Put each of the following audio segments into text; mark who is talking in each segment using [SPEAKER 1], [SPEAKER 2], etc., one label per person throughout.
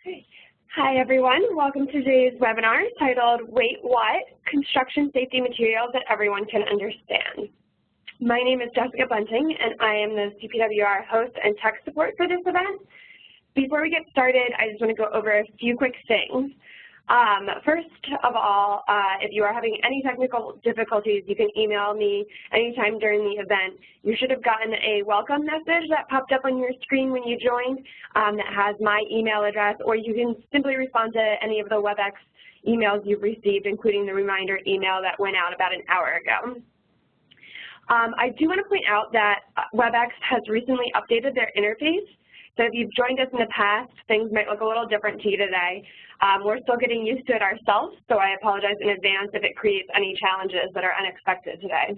[SPEAKER 1] Great. Hi, everyone. Welcome to today's webinar titled Wait What? Construction Safety Materials That Everyone Can Understand. My name is Jessica Bunting, and I am the CPWR host and tech support for this event. Before we get started, I just want to go over a few quick things. First of all, if you are having any technical difficulties, you can email me anytime during the event. You should have gotten a welcome message that popped up on your screen when you joined that has my email address, or you can simply respond to any of the WebEx emails you've received, including the reminder email that went out about an hour ago. I do want to point out that WebEx has recently updated their interface. So if you've joined us in the past, things might look a little different to you today. We're still getting used to it ourselves, so I apologize in advance if it creates any challenges that are unexpected today.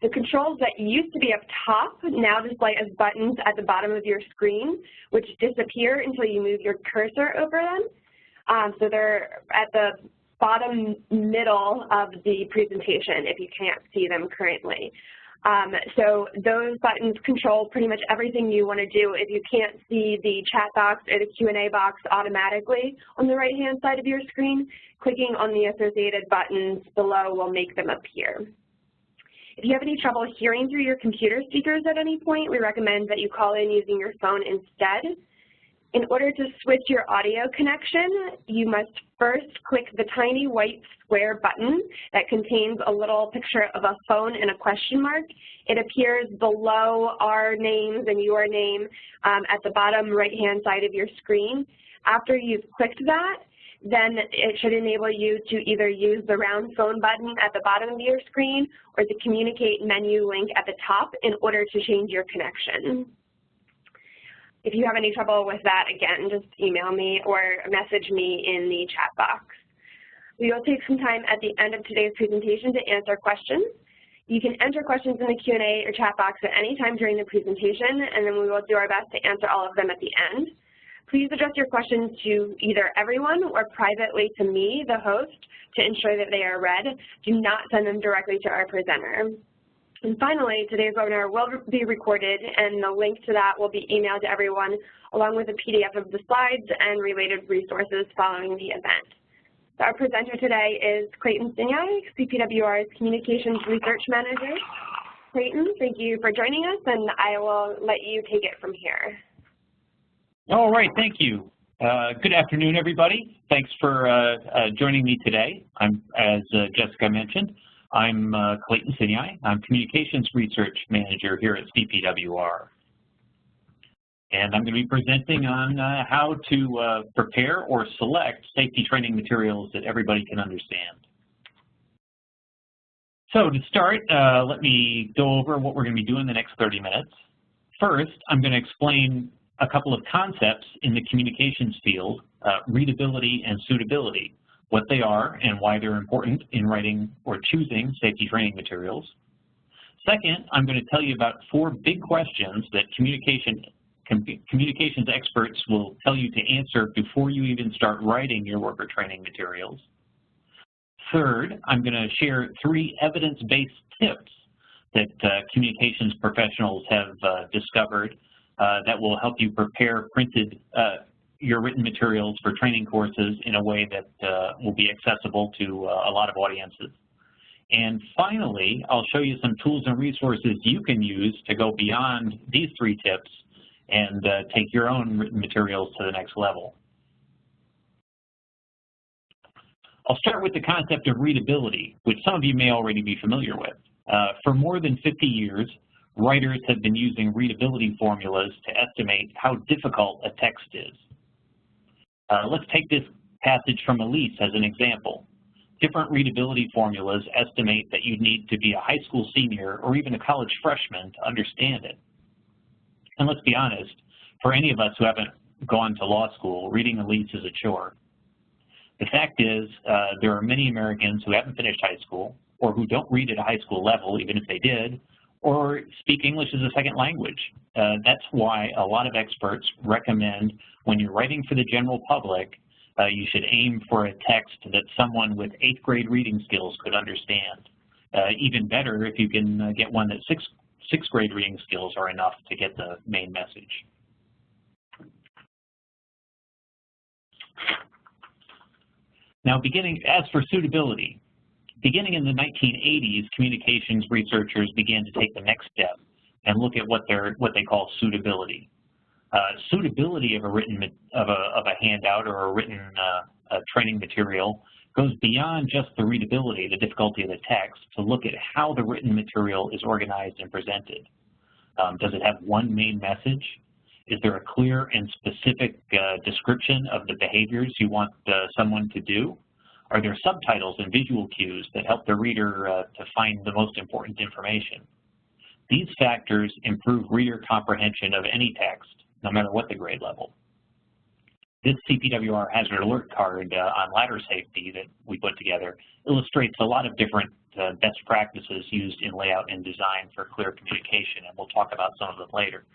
[SPEAKER 1] The controls that used to be up top now display as buttons at the bottom of your screen, which disappear until you move your cursor over them. So they're at the bottom middle of the presentation if you can't see them currently. So those buttons control pretty much everything you want to do. If you can't see the chat box or the Q&A box automatically on the right-hand side of your screen, clicking on the associated buttons below will make them appear. If you have any trouble hearing through your computer speakers at any point, we recommend that you call in using your phone instead. In order to switch your audio connection, you must first click the tiny white square button that contains a little picture of a phone and a question mark. It appears below our names and your name at the bottom right-hand side of your screen. After you've clicked that, then it should enable you to either use the round phone button at the bottom of your screen or the communicate menu link at the top in order to change your connection. If you have any trouble with that, again, just email me or message me in the chat box. We will take some time at the end of today's presentation to answer questions. You can enter questions in the Q&A or chat box at any time during the presentation, and then we will do our best to answer all of them at the end. Please address your questions to either everyone or privately to me, the host, to ensure that they are read. Do not send them directly to our presenter. And finally, today's webinar will be recorded, and the link to that will be emailed to everyone along with a PDF of the slides and related resources following the event. So our presenter today is Clayton Sinyai, CPWR's Communications Research Manager. Clayton, thank you for joining us, and I will let you take it from here.
[SPEAKER 2] All right, thank you. Good afternoon, everybody. Thanks for joining me today. As Jessica mentioned, I'm Clayton Sinyai. I'm Communications Research Manager here at CPWR. And I'm going to be presenting on how to prepare or select safety training materials that everybody can understand. So to start, let me go over what we're going to be doing the next 30 minutes. First, I'm going to explain a couple of concepts in the communications field, readability and suitability, what they are and why they're important in writing or choosing safety training materials. Second, I'm going to tell you about 4 big questions that communications experts will tell you to answer before you even start writing your worker training materials. Third, I'm going to share 3 evidence-based tips that communications professionals have discovered that will help you prepare your written materials for training courses in a way that will be accessible to a lot of audiences. And finally, I'll show you some tools and resources you can use to go beyond these 3 tips and take your own written materials to the next level. I'll start with the concept of readability, which some of you may already be familiar with. For more than 50 years, writers have been using readability formulas to estimate how difficult a text is. Let's take this passage from Elise as an example. Different readability formulas estimate that you'd need to be a high school senior or even a college freshman to understand it. And let's be honest, for any of us who haven't gone to law school, reading Elise is a chore. The fact is, there are many Americans who haven't finished high school or who don't read at a high school level, even if they did, or speak English as a second language. That's why a lot of experts recommend when you're writing for the general public, you should aim for a text that someone with 8th grade reading skills could understand. Even better if you can get one that 6th grade reading skills are enough to get the main message. Now, as for suitability, beginning in the 1980s, communications researchers began to take the next step and look at what they call suitability. Suitability of a handout or a written training material goes beyond just the readability, the difficulty of the text, to look at how the written material is organized and presented. Does it have one main message? Is there a clear and specific description of the behaviors you want someone to do? Are there subtitles and visual cues that help the reader to find the most important information? These factors improve reader comprehension of any text, no matter what the grade level. This CPWR hazard alert card on ladder safety that we put together illustrates a lot of different best practices used in layout and design for clear communication, and we'll talk about some of them later.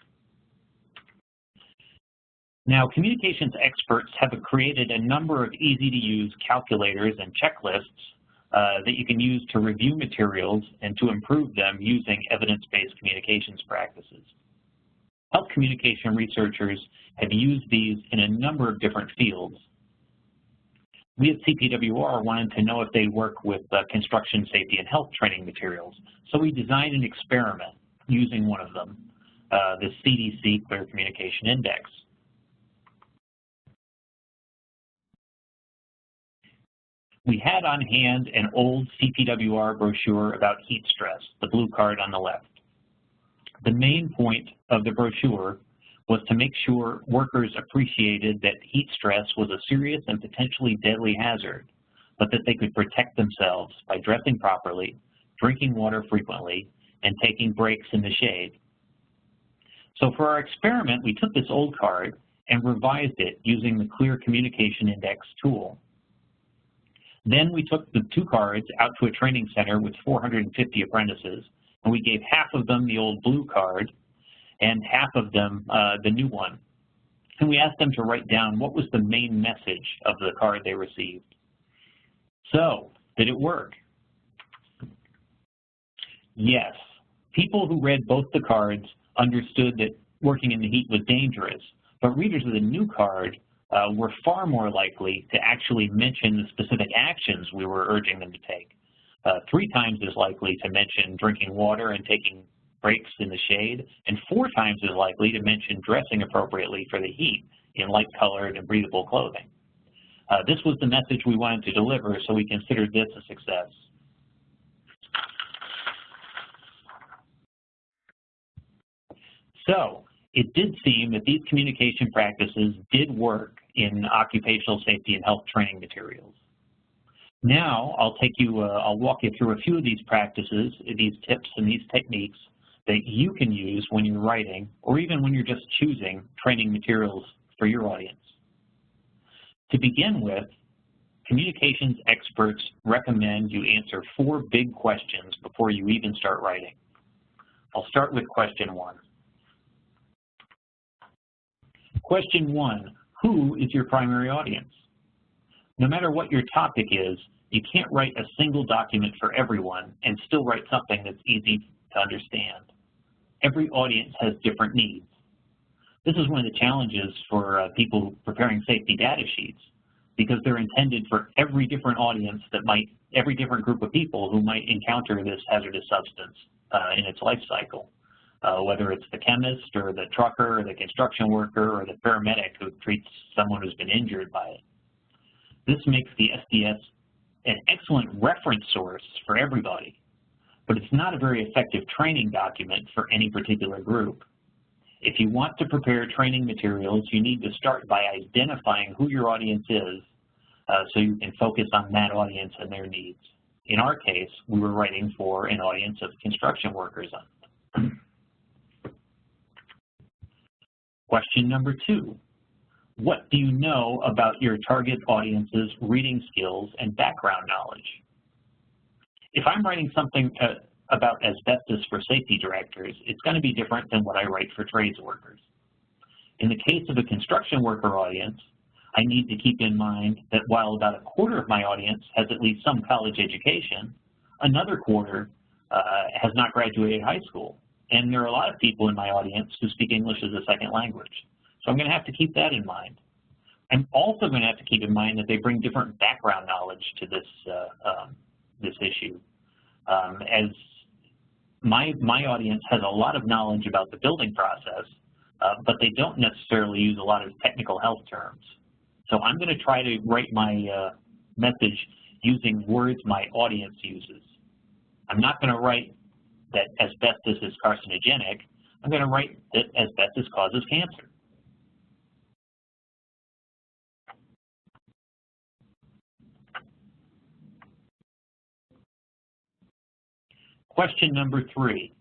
[SPEAKER 2] Now, communications experts have created a number of easy-to-use calculators and checklists that you can use to review materials and to improve them using evidence-based communications practices. Health communication researchers have used these in a number of different fields. We at CPWR wanted to know if they work with construction safety and health training materials, so we designed an experiment using one of them, the CDC Clear Communication Index. We had on hand an old CPWR brochure about heat stress, the blue card on the left. The main point of the brochure was to make sure workers appreciated that heat stress was a serious and potentially deadly hazard, but that they could protect themselves by dressing properly, drinking water frequently, and taking breaks in the shade. So for our experiment, we took this old card and revised it using the Clear Communication Index tool. Then we took the two cards out to a training center with 450 apprentices, and we gave half of them the old blue card and half of them the new one. And we asked them to write down what was the main message of the card they received. So, did it work? Yes. People who read both the cards understood that working in the heat was dangerous, but readers of the new card were far more likely to actually mention the specific actions we were urging them to take. 3 times as likely to mention drinking water and taking breaks in the shade, and 4 times as likely to mention dressing appropriately for the heat in light-colored and breathable clothing. This was the message we wanted to deliver, so we considered this a success. So, it did seem that these communication practices did work in occupational safety and health training materials. Now, I'll walk you through a few of these practices, these tips and these techniques that you can use when you're writing, or even when you're just choosing training materials for your audience. To begin with, communications experts recommend you answer 4 big questions before you even start writing. I'll start with question 1. Question 1, who is your primary audience? No matter what your topic is, you can't write a single document for everyone and still write something that's easy to understand. Every audience has different needs. This is one of the challenges for people preparing safety data sheets, because they're intended for every different audience every different group of people who might encounter this hazardous substance in its life cycle. Whether it's the chemist or the trucker or the construction worker or the paramedic who treats someone who's been injured by it. This makes the SDS an excellent reference source for everybody, but it's not a very effective training document for any particular group. If you want to prepare training materials, you need to start by identifying who your audience is so you can focus on that audience and their needs. In our case, we were writing for an audience of construction workers. Question number 2, what do you know about your target audience's reading skills and background knowledge? If I'm writing something about asbestos for safety directors, it's going to be different than what I write for trades workers. In the case of a construction worker audience, I need to keep in mind that while about a quarter of my audience has at least some college education, another quarter has not graduated high school. And there are a lot of people in my audience who speak English as a second language. So I'm going to have to keep that in mind. I'm also going to have to keep in mind that they bring different background knowledge to this issue. As my audience has a lot of knowledge about the building process, but they don't necessarily use a lot of technical health terms. So I'm going to try to write my message using words my audience uses. I'm not going to write that asbestos is carcinogenic. I'm going to write that asbestos causes cancer. Question number 3.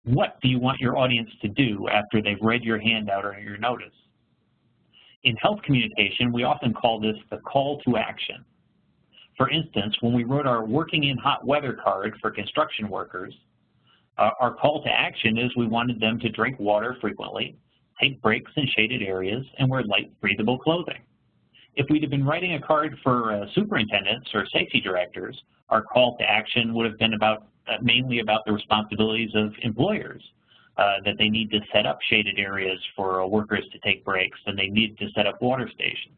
[SPEAKER 2] What do you want your audience to do after they've read your handout or your notice? In health communication, we often call this the call to action. For instance, when we wrote our working in hot weather card for construction workers, our call to action is we wanted them to drink water frequently, take breaks in shaded areas, and wear light, breathable clothing. If we'd have been writing a card for superintendents or safety directors, our call to action would have been mainly about the responsibilities of employers, that they need to set up shaded areas for workers to take breaks, and they need to set up water stations.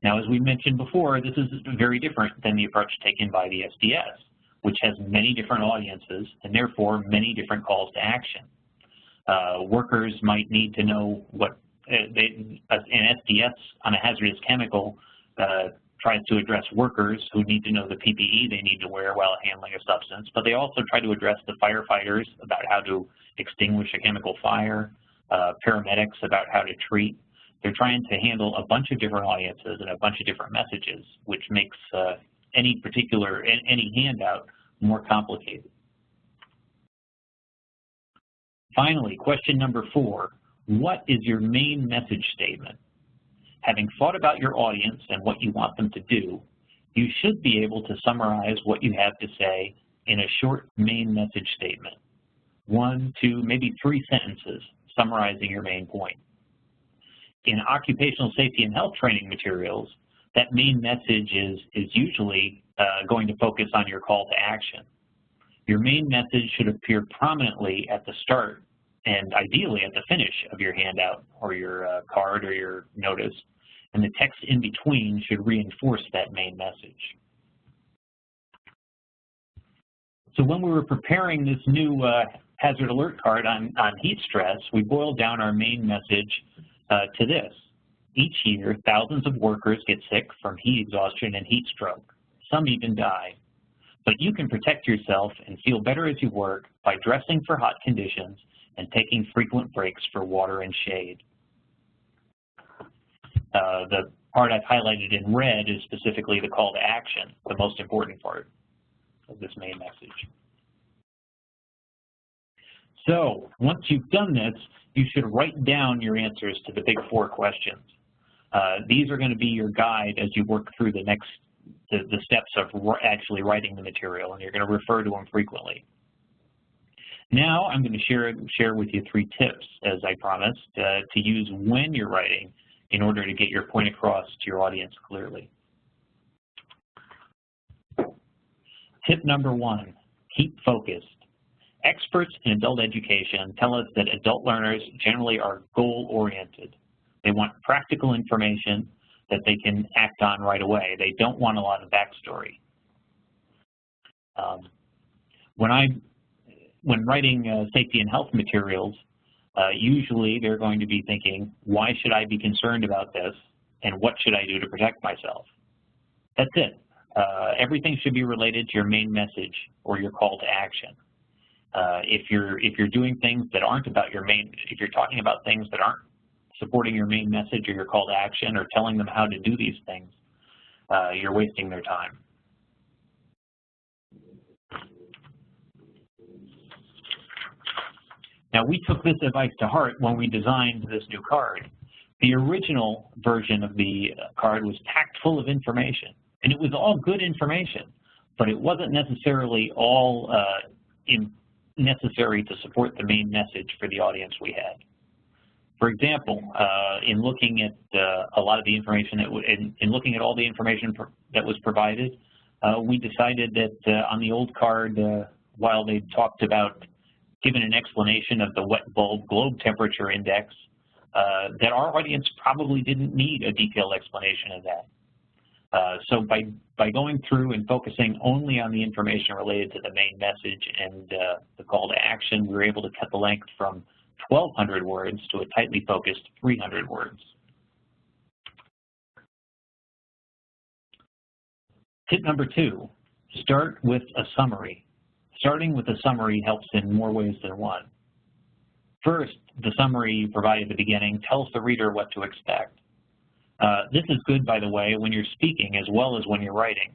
[SPEAKER 2] Now, as we mentioned before, this is very different than the approach taken by the SDS, which has many different audiences and therefore many different calls to action. Workers might need to know what an SDS on a hazardous chemical tries to address workers who need to know the PPE they need to wear while handling a substance, but they also try to address the firefighters about how to extinguish a chemical fire, paramedics about how to treat. They're trying to handle a bunch of different audiences and a bunch of different messages, which makes any handout more complicated. Finally, question number 4, what is your main message statement? Having thought about your audience and what you want them to do, you should be able to summarize what you have to say in a short main message statement. 1, 2, maybe 3 sentences summarizing your main point. In occupational safety and health training materials, that main message is usually going to focus on your call to action. Your main message should appear prominently at the start and ideally at the finish of your handout or your card or your notice, and the text in between should reinforce that main message. So when we were preparing this new hazard alert card on heat stress, we boiled down our main message to this. Each year, thousands of workers get sick from heat exhaustion and heat stroke. Some even die. But you can protect yourself and feel better as you work by dressing for hot conditions and taking frequent breaks for water and shade. The part I've highlighted in red is specifically the call to action, the most important part of this main message. So once you've done this, you should write down your answers to the big 4 questions. These are going to be your guide as you work through the steps of actually writing the material, and you're going to refer to them frequently. Now I'm going to share with you 3 tips, as I promised, to use when you're writing in order to get your point across to your audience clearly. Tip number 1, keep focused. Experts in adult education tell us that adult learners generally are goal-oriented. They want practical information that they can act on right away. They don't want a lot of backstory. When writing safety and health materials, usually they're going to be thinking, why should I be concerned about this, and what should I do to protect myself? That's it. Everything should be related to your main message or your call to action. If you're doing things that aren't about your if you're talking about things that aren't supporting your main message or your call to action or telling them how to do these things, you're wasting their time. Now, we took this advice to heart when we designed this new card. The original version of the card was packed full of information, and it was all good information, but it wasn't necessarily all necessary to support the main message for the audience we had. For example, in looking at a lot of the information in looking at all the information that was provided, we decided that on the old card, while they talked about given an explanation of the wet bulb globe temperature index that our audience probably didn't need a detailed explanation of that. So by going through and focusing only on the information related to the main message and the call to action, we were able to cut the length from 1,200 words to a tightly focused 300 words. Tip number 2, start with a summary. Starting with a summary helps in more ways than one. First, the summary you provide at the beginning tells the reader what to expect. This is good, by the way, when you're speaking as well as when you're writing.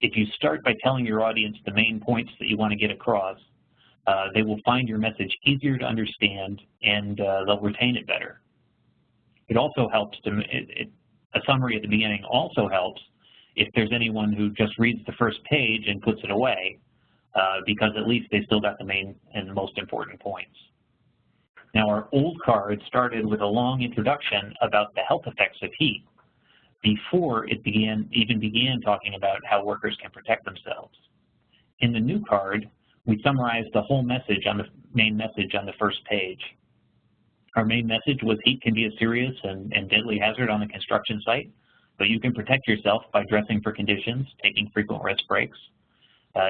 [SPEAKER 2] If you start by telling your audience the main points that you want to get across, they will find your message easier to understand and they'll retain it better. It also helps to, a summary at the beginning also helps if there's anyone who just reads the first page and puts it away, because at least they still got the main and most important points. Now, our old card started with a long introduction about the health effects of heat before it even began talking about how workers can protect themselves. In the new card, we summarized the whole message on the main message on the first page. Our main message was heat can be a serious and deadly hazard on the construction site, but you can protect yourself by dressing for conditions, taking frequent rest breaks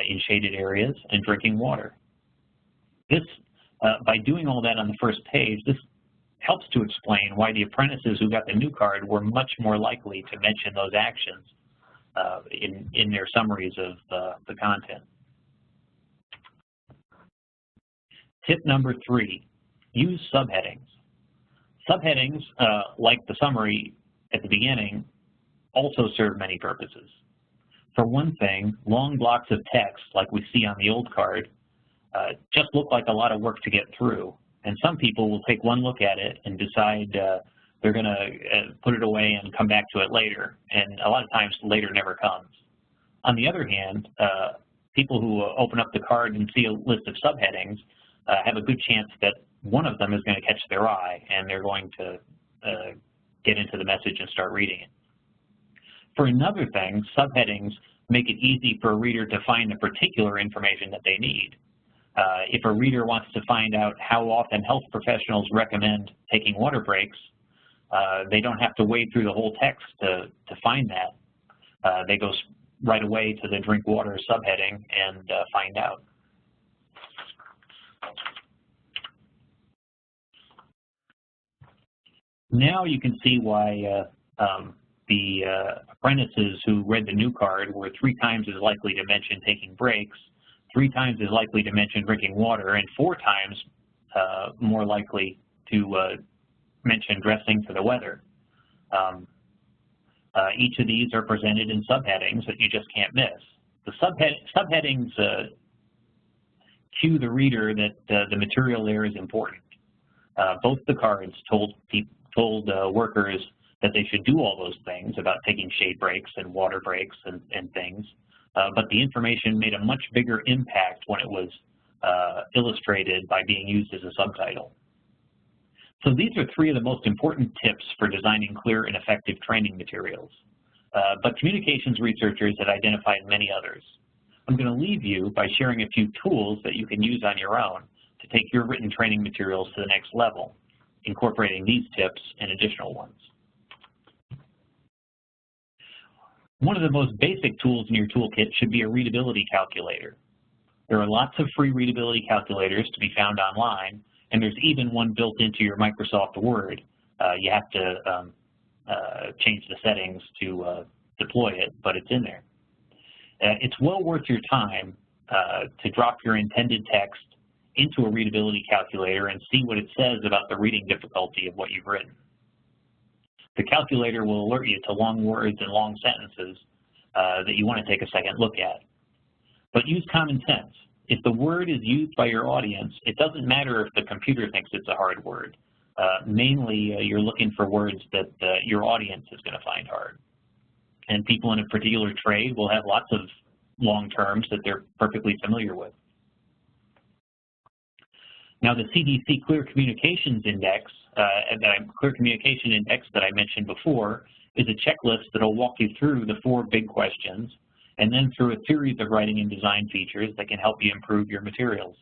[SPEAKER 2] in shaded areas, and drinking water. By doing all that on the first page, this helps to explain why the apprentices who got the new card were much more likely to mention those actions in their summaries of the content. Tip number 3, use subheadings. Subheadings, like the summary at the beginning, also serve many purposes. For one thing, long blocks of text, like we see on the old card, just look like a lot of work to get through. And some people will take one look at it and decide they're going to put it away and come back to it later. And a lot of times later never comes. On the other hand, people who open up the card and see a list of subheadings have a good chance that one of them is going to catch their eye and they're going to get into the message and start reading it. For another thing, subheadings make it easy for a reader to find the particular information that they need. If a reader wants to find out how often health professionals recommend taking water breaks, they don't have to wade through the whole text to find that. They go right away to the drink water subheading and find out. Now you can see why the apprentices who read the new card were 3 times as likely to mention taking breaks, 3 times as likely to mention drinking water, and 4 times more likely to mention dressing for the weather. Each of these are presented in subheadings that you just can't miss. The subheadings cue the reader that the material there is important. Both the cards told workers that they should do all those things about taking shade breaks and water breaks and things, but the information made a much bigger impact when it was illustrated by being used as a subtitle. So these are 3 of the most important tips for designing clear and effective training materials, but communications researchers had identified many others. I'm going to leave you by sharing a few tools that you can use on your own to take your written training materials to the next level, incorporating these tips and additional ones. One of the most basic tools in your toolkit should be a readability calculator. There are lots of free readability calculators to be found online, and there's even one built into your Microsoft Word. You have to change the settings to deploy it, but it's in there. It's well worth your time to drop your intended text into a readability calculator and see what it says about the reading difficulty of what you've written. The calculator will alert you to long words and long sentences that you want to take a second look at. But use common sense. If the word is used by your audience, it doesn't matter if the computer thinks it's a hard word. Mainly, you're looking for words that your audience is going to find hard. And people in a particular trade will have lots of long terms that they're perfectly familiar with. Now, the CDC Clear Communications Index, Clear Communication Index that I mentioned before, is a checklist that will walk you through the 4 big questions and then through a series of writing and design features that can help you improve your materials.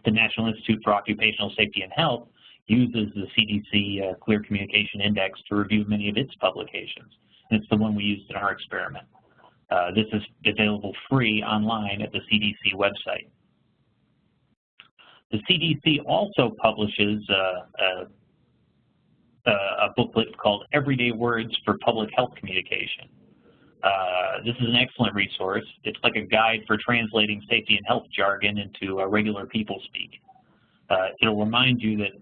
[SPEAKER 2] the National Institute for Occupational Safety and Health uses the CDC Clear Communication Index to review many of its publications. And it's the one we used in our experiment. This is available free online at the CDC website. The CDC also publishes a booklet called Everyday Words for Public Health Communication. This is an excellent resource. It's like a guide for translating safety and health jargon into regular people speak. It'll remind you that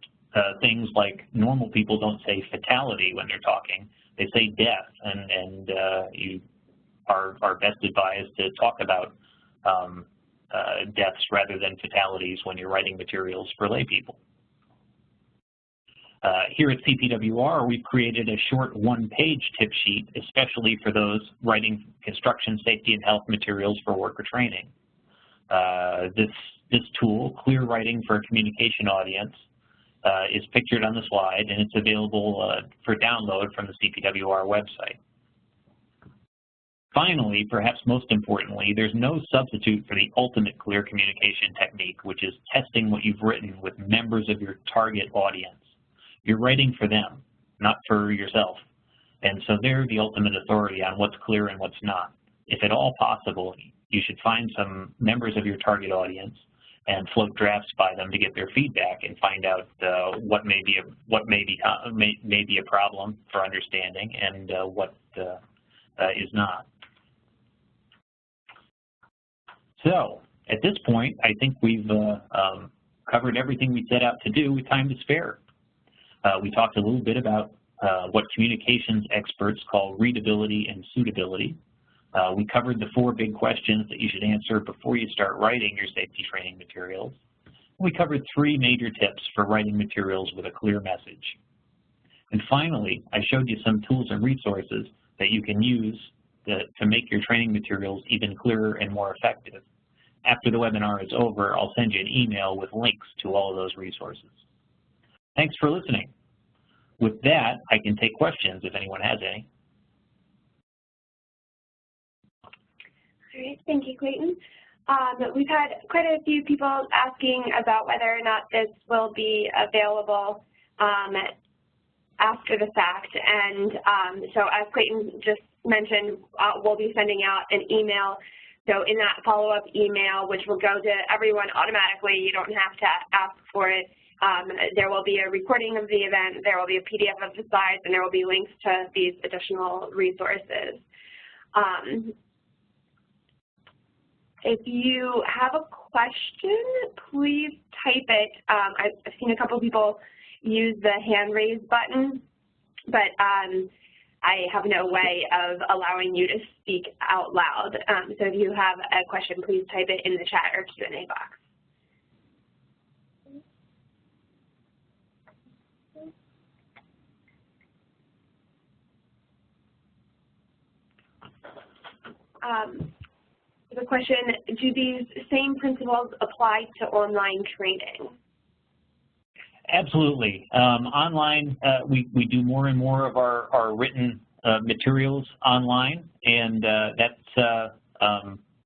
[SPEAKER 2] things like normal people don't say fatality when they're talking. They say death, and you are best advised to talk about deaths rather than fatalities when you're writing materials for lay people. Here at CPWR, we've created a short one-page tip sheet, especially for those writing construction safety and health materials for worker training. This tool, Clear Writing for a Communication Audience, is pictured on the slide, and it's available for download from the CPWR website. Finally, perhaps most importantly, there's no substitute for the ultimate clear communication technique, which is testing what you've written with members of your target audience. You're writing for them, not for yourself. And so they're the ultimate authority on what's clear and what's not. If at all possible, you should find some members of your target audience and float drafts by them to get their feedback and find out what may be a problem for understanding and what is not. So at this point, I think we've covered everything we set out to do. Time to spare. We talked a little bit about what communications experts call readability and suitability. We covered the 4 big questions that you should answer before you start writing your safety training materials. We covered 3 major tips for writing materials with a clear message. And finally, I showed you some tools and resources that you can use to make your training materials even clearer and more effective. After the webinar is over, I'll send you an email with links to all of those resources. Thanks for listening. With that, I can take questions if anyone has any.
[SPEAKER 1] All right, thank you, Clayton. We've had quite a few people asking about whether or not this will be available after the fact. And so as Clayton just mentioned, we'll be sending out an email. So in that follow-up email, which will go to everyone automatically, you don't have to ask for it, there will be a recording of the event, there will be a PDF of the slides, and there will be links to these additional resources. If you have a question, please type it. I've seen a couple people use the hand raise button, but I have no way of allowing you to speak out loud. So if you have a question, please type it in the chat or Q&A box. The question, do these same principles apply to online training?
[SPEAKER 2] Absolutely. Online, we do more and more of our written materials online, and that's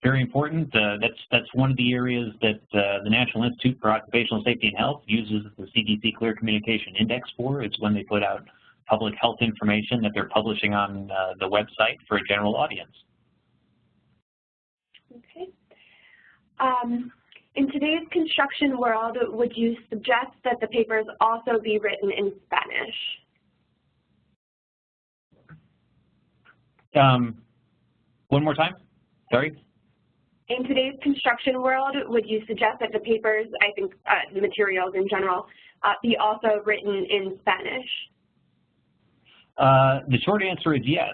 [SPEAKER 2] very important. That's one of the areas that the National Institute for Occupational Safety and Health uses the CDC Clear Communication Index for. It's when they put out public health information that they're publishing on the website for a general audience.
[SPEAKER 1] Okay. In today's construction world, would you suggest that the papers also be written in Spanish?
[SPEAKER 2] One more time? Sorry?
[SPEAKER 1] In today's construction world, would you suggest that the papers, I think the materials in general, be also written in Spanish?
[SPEAKER 2] The short answer is yes.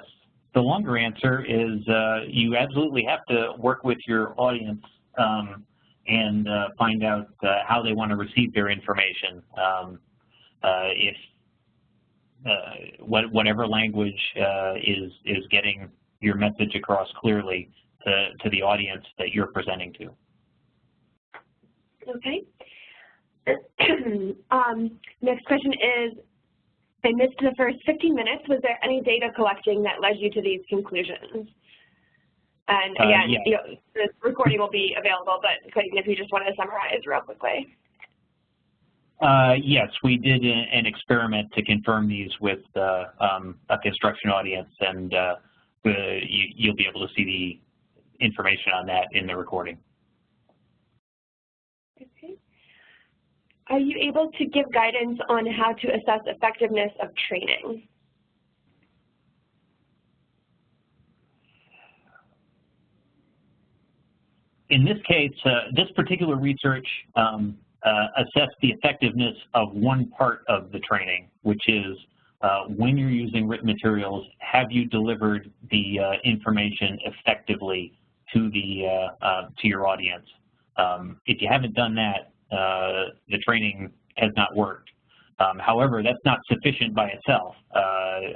[SPEAKER 2] The longer answer is you absolutely have to work with your audience and find out how they want to receive their information. If whatever language is getting your message across clearly to the audience that you're presenting to.
[SPEAKER 1] Okay. Next question is, I missed the first 15 minutes. Was there any data collecting that led you to these conclusions? And again,
[SPEAKER 2] yeah.
[SPEAKER 1] you know, this recording will be available, but Clayton, if you just want to summarize real quickly.
[SPEAKER 2] Yes, we did an experiment to confirm these with a construction audience, and you'll be able to see the information on that in the recording.
[SPEAKER 1] Okay. Are you able to give guidance on how to assess effectiveness of training?
[SPEAKER 2] In this case, this particular research assessed the effectiveness of one part of the training, which is when you're using written materials, have you delivered the information effectively to your audience? If you haven't done that, the training has not worked. However, that's not sufficient by itself.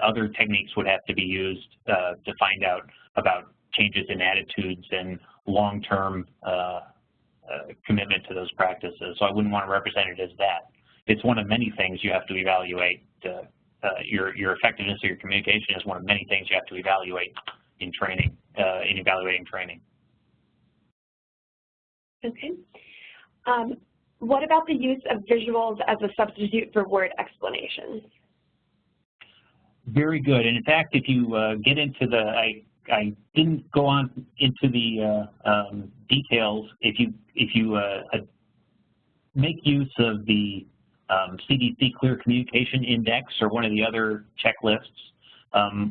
[SPEAKER 2] Other techniques would have to be used to find out about changes in attitudes and long-term commitment to those practices. So I wouldn't want to represent it as that. It's one of many things you have to evaluate. Your effectiveness of your communication is one of many things you have to evaluate in training, in evaluating training.
[SPEAKER 1] Okay. What about the use of visuals as a substitute for word explanations?
[SPEAKER 2] Very good. And in fact, if you get into the, I didn't go on into the details. If you make use of the CDC Clear Communication Index or one of the other checklists,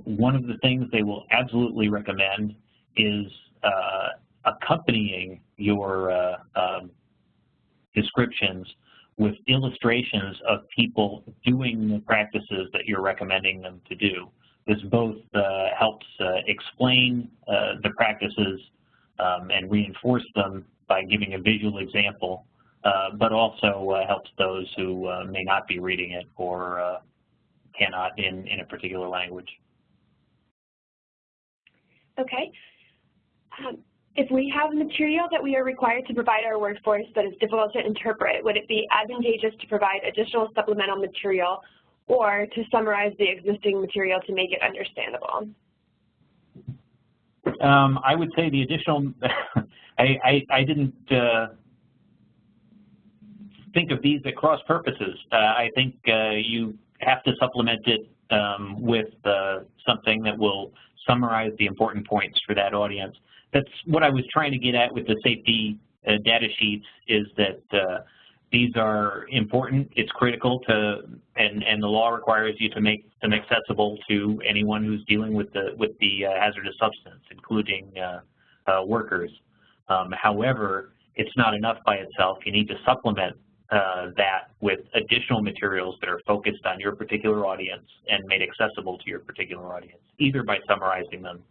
[SPEAKER 2] one of the things they will absolutely recommend is accompanying your descriptions with illustrations of people doing the practices that you're recommending them to do. This both helps explain the practices and reinforce them by giving a visual example, but also helps those who may not be reading it or cannot in a particular language.
[SPEAKER 1] Okay. If we have material that we are required to provide our workforce that is difficult to interpret, would it be advantageous to provide additional supplemental material or to summarize the existing material to make it understandable?
[SPEAKER 2] I would say the additional, I didn't think of these at cross purposes. I think you have to supplement it with something that will summarize the important points for that audience. That's what I was trying to get at with the safety data sheets, is that these are important. It's critical to, and the law requires you to make them accessible to anyone who's dealing with the hazardous substance, including workers. However, it's not enough by itself. You need to supplement that with additional materials that are focused on your particular audience and made accessible to your particular audience, either by summarizing them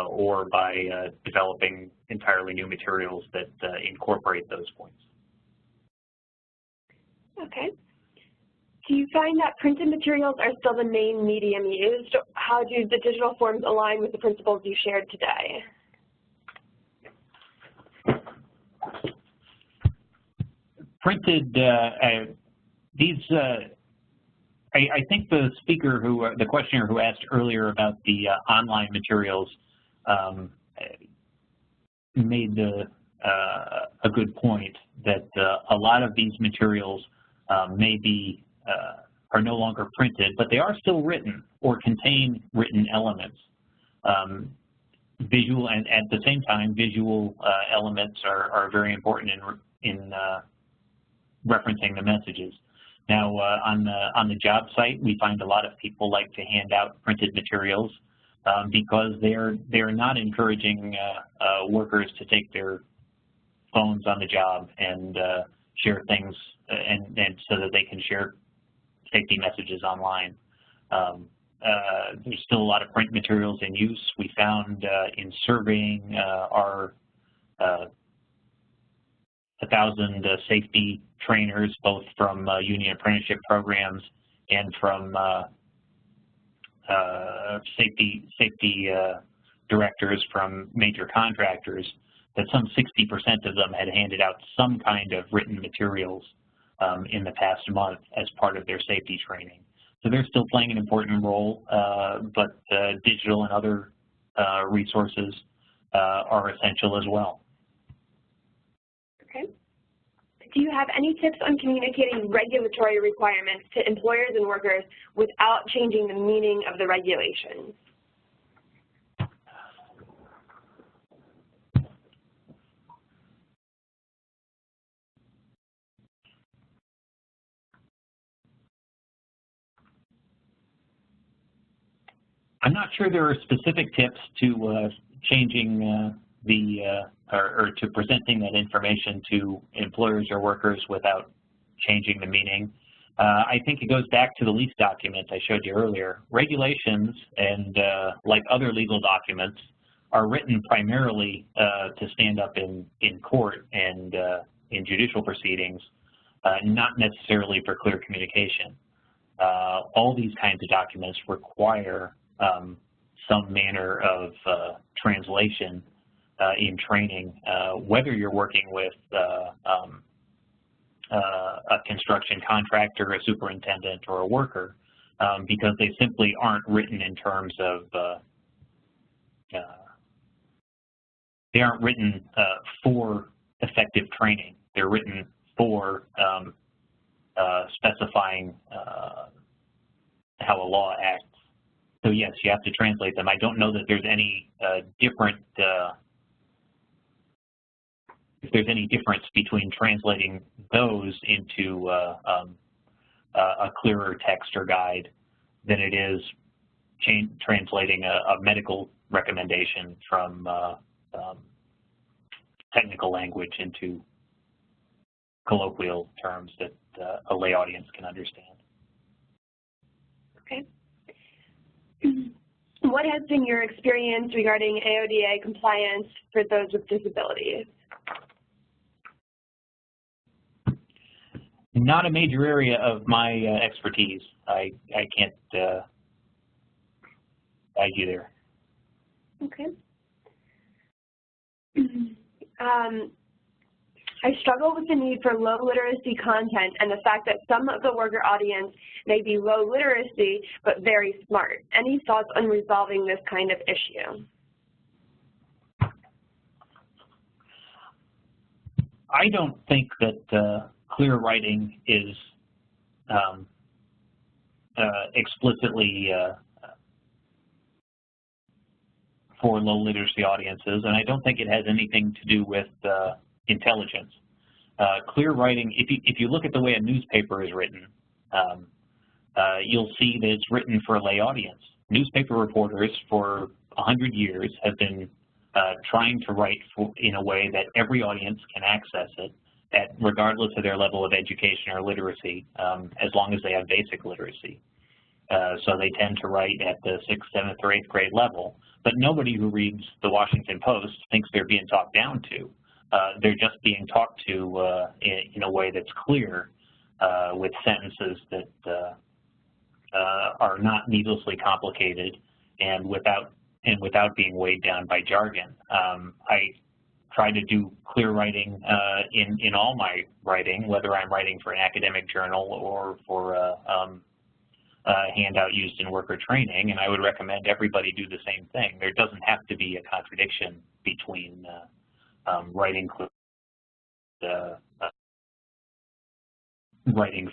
[SPEAKER 2] or by developing entirely new materials that incorporate those points.
[SPEAKER 1] Okay. Do you find that printed materials are still the main medium used? How do the digital forms align with the principles you shared today?
[SPEAKER 2] Printed, I think the speaker the questioner who asked earlier about the online materials made a good point that a lot of these materials are no longer printed, but they are still written or contain written elements. Visual, and at the same time, visual elements are very important in referencing the messages. Now, on the job site, we find a lot of people like to hand out printed materials because they're not encouraging workers to take their phones on the job and share things, and so that they can share safety messages online. There's still a lot of print materials in use. We found in surveying our 1,000 safety trainers, both from union apprenticeship programs and from safety directors from major contractors, that some 60% of them had handed out some kind of written materials in the past month as part of their safety training. So they're still playing an important role, but digital and other resources are essential as well.
[SPEAKER 1] Okay. Do you have any tips on communicating regulatory requirements to employers and workers without changing the meaning of the regulations?
[SPEAKER 2] I'm not sure there are specific tips to changing or to presenting that information to employers or workers without changing the meaning. I think it goes back to the lease document I showed you earlier. Regulations and like other legal documents are written primarily to stand up in court and in judicial proceedings, not necessarily for clear communication. All these kinds of documents require some manner of translation in training, whether you're working with a construction contractor, a superintendent, or a worker, because they simply aren't written in terms of, they aren't written for effective training. They're written for specifying how a law acts. So yes, you have to translate them. I don't know that there's any if there's any difference between translating those into a clearer text or guide than it is translating a medical recommendation from technical language into colloquial terms that a lay audience can understand.
[SPEAKER 1] Okay. What has been your experience regarding AODA compliance for those with disabilities?
[SPEAKER 2] Not a major area of my expertise. I can't guide you there.
[SPEAKER 1] Okay. I struggle with the need for low literacy content and the fact that some of the worker audience may be low literacy but very smart. Any thoughts on resolving this kind of issue?
[SPEAKER 2] I don't think that clear writing is explicitly for low literacy audiences, and I don't think it has anything to do with intelligence. Clear writing, if you look at the way a newspaper is written, you'll see that it's written for a lay audience. Newspaper reporters for 100 years have been trying to write in a way that every audience can access it, regardless of their level of education or literacy, as long as they have basic literacy. So they tend to write at the 6th, 7th, or 8th grade level, but nobody who reads the Washington Post thinks they're being talked down to. They're just being talked to in a way that's clear, with sentences that are not needlessly complicated and without being weighed down by jargon. I try to do clear writing in all my writing, whether I'm writing for an academic journal or for a handout used in worker training, and I would recommend everybody do the same thing. There doesn't have to be a contradiction between writing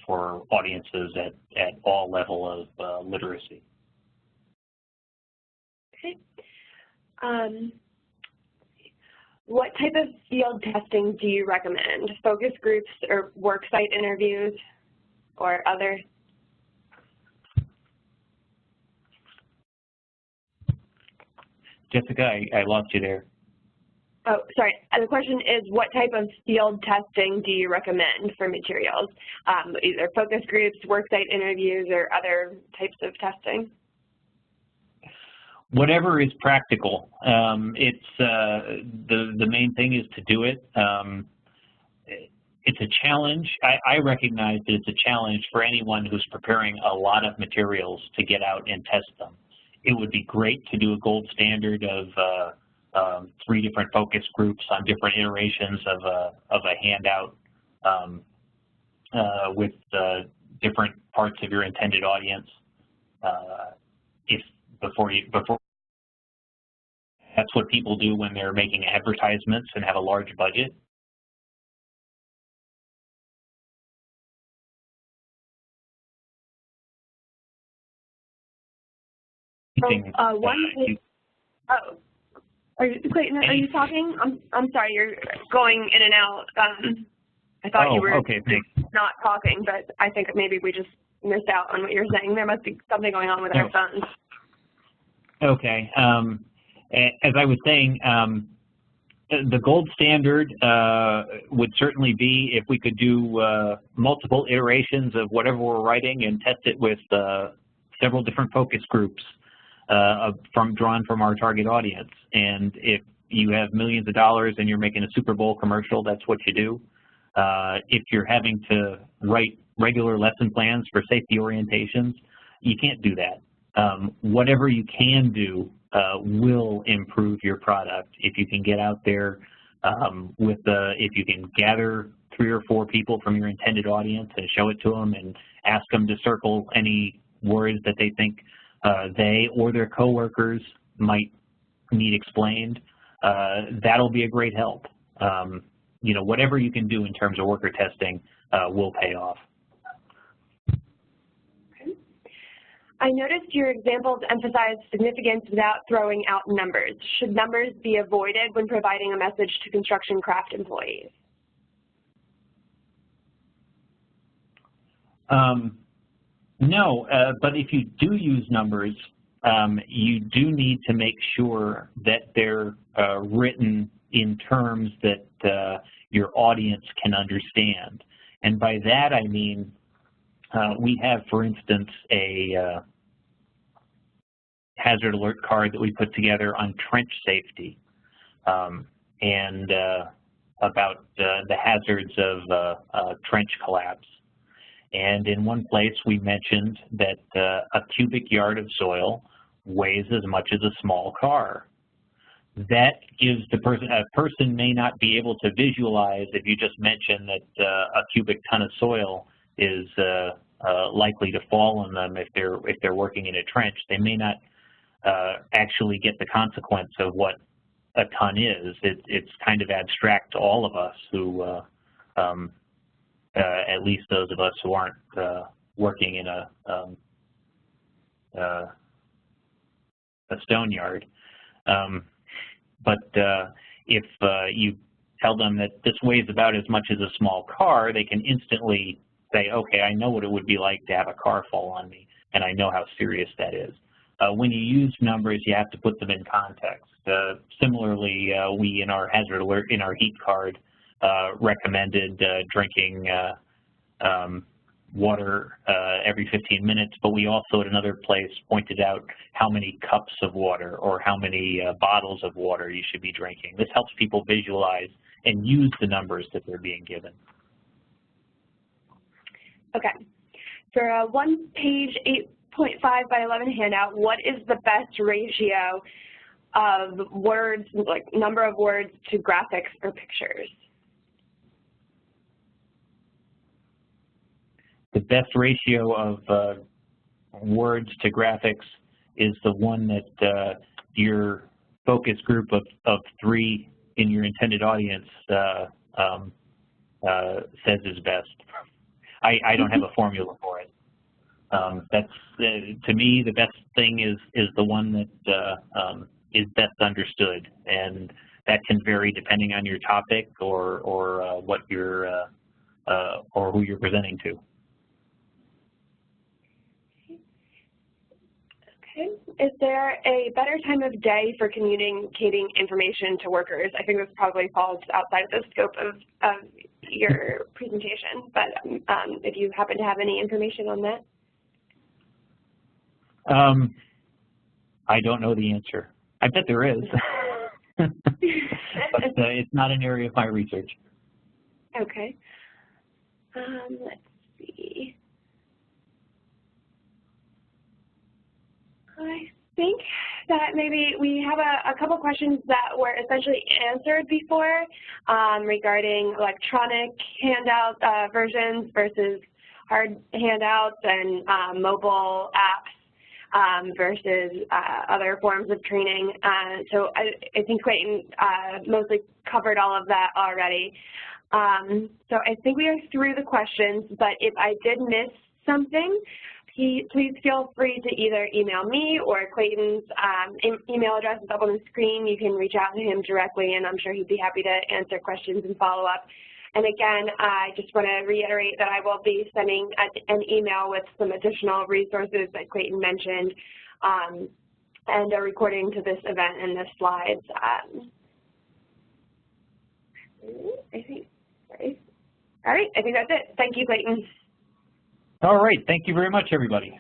[SPEAKER 2] for audiences at all level of literacy.
[SPEAKER 1] Okay. What type of field testing do you recommend? Focus groups or worksite interviews or other?
[SPEAKER 2] Jessica, I lost you there.
[SPEAKER 1] Oh, sorry. The question is, what type of field testing do you recommend for materials? Either focus groups, worksite interviews, or other types of testing?
[SPEAKER 2] Whatever is practical. It's the main thing is to do it. It's a challenge. I recognize that it's a challenge for anyone who's preparing a lot of materials to get out and test them. It would be great to do a gold standard of 3 different focus groups on different iterations of a handout with different parts of your intended audience. Before that's what people do when they're making advertisements and have a large budget.
[SPEAKER 1] Clayton, are you talking? I'm sorry, you're going in and out. I thought you were
[SPEAKER 2] okay, thanks.
[SPEAKER 1] not talking, but I think maybe we just missed out on what you're saying. There must be something going on with our phones.
[SPEAKER 2] Okay. As I was saying, the gold standard would certainly be if we could do multiple iterations of whatever we're writing and test it with several different focus groups drawn from our target audience. And if you have millions of dollars and you're making a Super Bowl commercial, that's what you do. If you're having to write regular lesson plans for safety orientations, you can't do that. Whatever you can do will improve your product. If you can get out there if you can gather 3 or 4 people from your intended audience and show it to them and ask them to circle any words that they think they or their coworkers might need explained, that'll be a great help. You know, whatever you can do in terms of worker testing will pay off.
[SPEAKER 1] I noticed your examples emphasize significance without throwing out numbers. Should numbers be avoided when providing a message to construction craft employees?
[SPEAKER 2] No, but if you do use numbers, you do need to make sure that they're written in terms that your audience can understand. And by that I mean we have, for instance, a hazard alert card that we put together on trench safety and about the hazards of trench collapse. And in one place we mentioned that a cubic yard of soil weighs as much as a small car. That gives the person, a person may not be able to visualize if you just mention that a cubic ton of soil is likely to fall on them if they're working in a trench. They may not actually get the consequence of what a ton is. It's kind of abstract to all of us who, at least those of us who aren't working in a stone yard. But if you tell them that this weighs about as much as a small car, they can instantly say, okay, I know what it would be like to have a car fall on me, and I know how serious that is. When you use numbers, you have to put them in context. Similarly, we in our hazard alert, in our heat card, recommended drinking water every 15 minutes, but we also at another place pointed out how many cups of water or how many bottles of water you should be drinking. This helps people visualize and use the numbers that they're being given.
[SPEAKER 1] Okay. For a one-page 8.5 by 11 handout, what is the best ratio of words, like number of words to graphics or pictures?
[SPEAKER 2] The best ratio of words to graphics is the one that your focus group of 3 in your intended audience says is best. I don't have a formula for it. That's to me the best thing is the one that is best understood, and that can vary depending on your topic or what you're or who you're presenting to.
[SPEAKER 1] Okay. Is there a better time of day for communicating information to workers? I think this probably falls outside of the scope of your presentation, but if you happen to have any information on that.
[SPEAKER 2] I don't know the answer. I bet there is, but it's not an area of my research.
[SPEAKER 1] Okay. Let's see. I think that maybe we have a couple questions that were essentially answered before regarding electronic handout versions versus hard handouts and mobile apps versus other forms of training. So I think Clayton mostly covered all of that already. So I think we are through the questions, but if I did miss something, please feel free to either email me or Clayton's email address is up on the screen. You can reach out to him directly, and I'm sure he'd be happy to answer questions and follow up. And again, I just want to reiterate that I will be sending an email with some additional resources that Clayton mentioned and a recording to this event and the slides. All right, I think that's it. Thank you, Clayton.
[SPEAKER 2] All right, thank you very much, everybody.